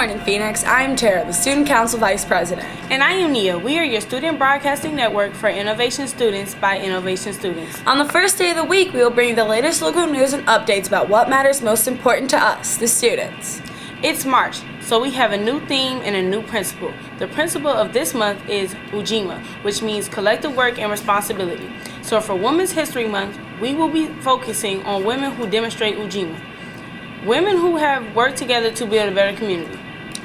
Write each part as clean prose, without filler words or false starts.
morning, Phoenix. I'm Tara, the Student Council Vice President. And I am Nia. We are your student broadcasting network for Innovation Students by Innovation Students. On the first day of the week, we will bring you the latest local news and updates about what matters most important to us, the students. It's March, so we have a new theme and a new principle. The principle of this month is Ujima, which means collective work and responsibility. So for Women's History Month, we will be focusing on women who demonstrate Ujima. Women who have worked together to build a better community.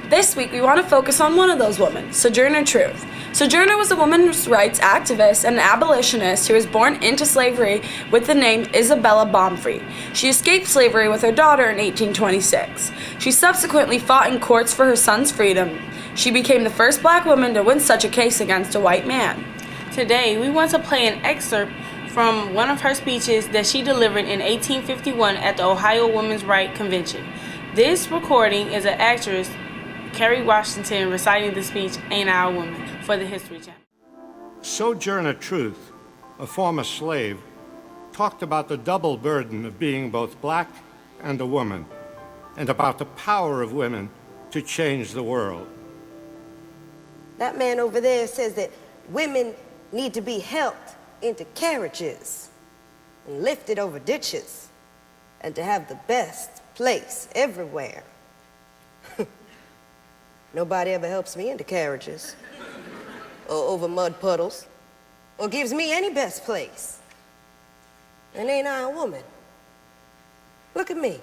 This week, we want to focus on one of those women, Sojourner Truth. Sojourner was a women's rights activist and an abolitionist who was born into slavery with the name Isabella Baumfree. She escaped slavery with her daughter in 1826. She subsequently fought in courts for her son's freedom. She became the first black woman to win such a case against a white man. Today, we want to play an excerpt from one of her speeches that she delivered in 1851 at the Ohio Women's Rights Convention. This recording is an actress, Kerry Washington, reciting the speech, Ain't I a Woman, for the History Channel. Sojourner Truth, a former slave, talked about the double burden of being both black and a woman, and about the power of women to change the world. That man over there says that women need to be helped into carriages and lifted over ditches and to have the best place everywhere. Nobody ever helps me into carriages or over mud puddles or gives me any best place. And ain't I a woman? Look at me.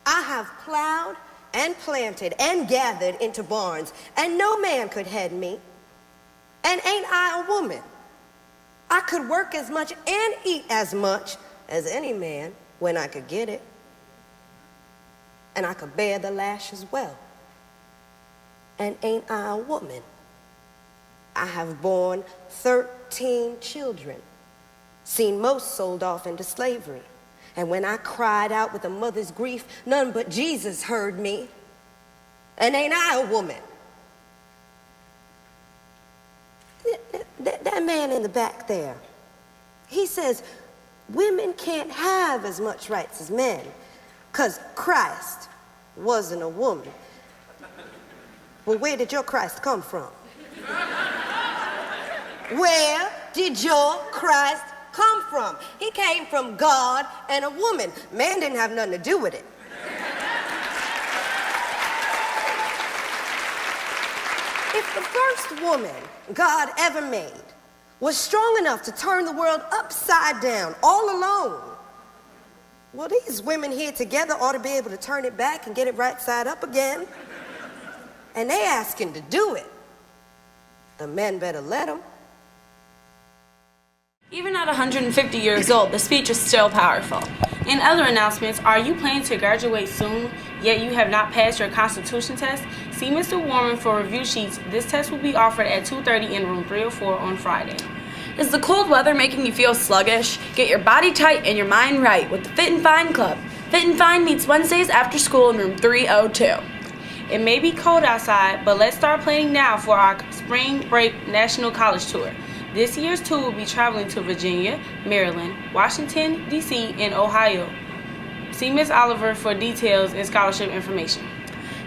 I have plowed and planted and gathered into barns, and no man could head me. And ain't I a woman? I could work as much and eat as much as any man when I could get it. And I could bear the lash as well. And ain't I a woman? I have borne 13 children, seen most sold off into slavery. And when I cried out with a mother's grief, none but Jesus heard me. And ain't I a woman? That man in the back there, he says women can't have as much rights as men because Christ wasn't a woman. Well, where did your Christ come from? Where did your Christ come from? He came from God and a woman. Man didn't have nothing to do with it. If the first woman God ever made was strong enough to turn the world upside down all alone, well, these women here together ought to be able to turn it back and get it right side up again. And they asking to do it. The men better let them. Even at 150 years old, the speech is still powerful. In other announcements, are you planning to graduate soon, yet you have not passed your Constitution test? See Mr. Warren for review sheets. This test will be offered at 2:30 in room 304 on Friday. Is the cold weather making you feel sluggish? Get your body tight and your mind right with the Fit and Fine Club. Fit and Fine meets Wednesdays after school in room 302. It may be cold outside, but let's start planning now for our spring break National College Tour. This year's tour will be traveling to Virginia, Maryland, Washington, D.C., and Ohio. See Ms. Oliver for details and scholarship information.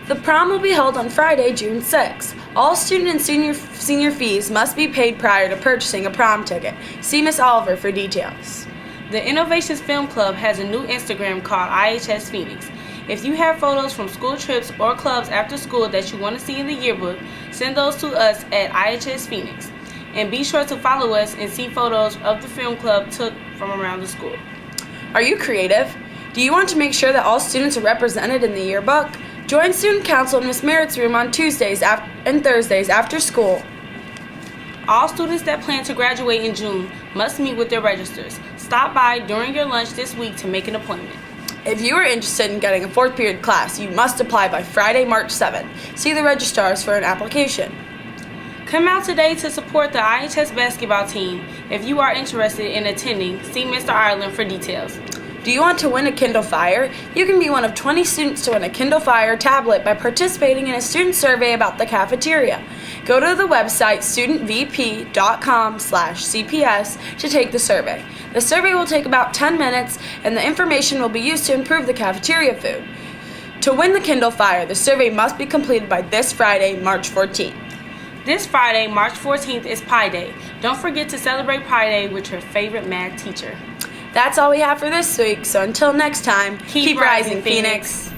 The prom will be held on Friday, June 6th. All student and senior fees must be paid prior to purchasing a prom ticket. See Ms. Oliver for details. The Innovations Film Club has a new Instagram called IHS Phoenix. If you have photos from school trips or clubs after school that you want to see in the yearbook, send those to us at IHS Phoenix. And be sure to follow us and see photos of the film club took from around the school. Are you creative? Do you want to make sure that all students are represented in the yearbook? Join Student Council in Miss Merritt's room on Tuesdays and Thursdays after school. All students that plan to graduate in June must meet with their registers. Stop by during your lunch this week to make an appointment. If you are interested in getting a fourth period class, you must apply by Friday, March 7th. See the registrars for an application. Come out today to support the IHS basketball team. If you are interested in attending, see Mr. Ireland for details. Do you want to win a Kindle Fire? You can be one of 20 students to win a Kindle Fire tablet by participating in a student survey about the cafeteria. Go to the website studentvp.com/CPS to take the survey. The survey will take about 10 minutes, and the information will be used to improve the cafeteria food. To win the Kindle Fire, the survey must be completed by this Friday, March 14th. This Friday, March 14th, is Pi Day. Don't forget to celebrate Pi Day with your favorite math teacher. That's all we have for this week, so until next time, Keep rising, Phoenix.